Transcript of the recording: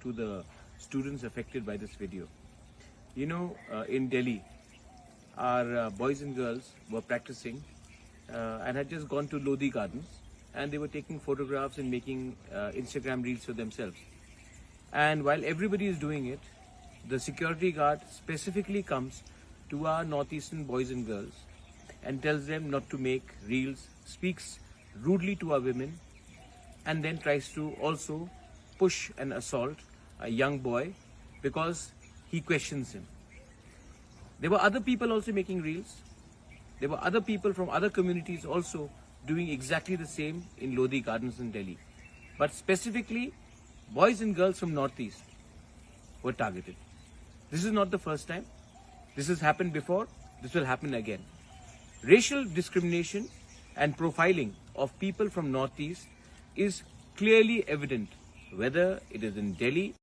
to the students affected by this video. You know, in Delhi, our boys and girls were practicing and had just gone to Lodi Gardens, and they were taking photographs and making Instagram reels for themselves. And while everybody is doing it, the security guard specifically comes to our northeastern boys and girls and tells them not to make reels, speaks rudely to our women, and then tries to also push and assault a young boy because he questions him. There were other people also making reels. There were other people from other communities also doing exactly the same in Lodi Gardens in Delhi. But specifically, boys and girls from Northeast were targeted. This is not the first time. This has happened before. This will happen again. Racial discrimination and profiling of people from Northeast is clearly evident, whether it is in Delhi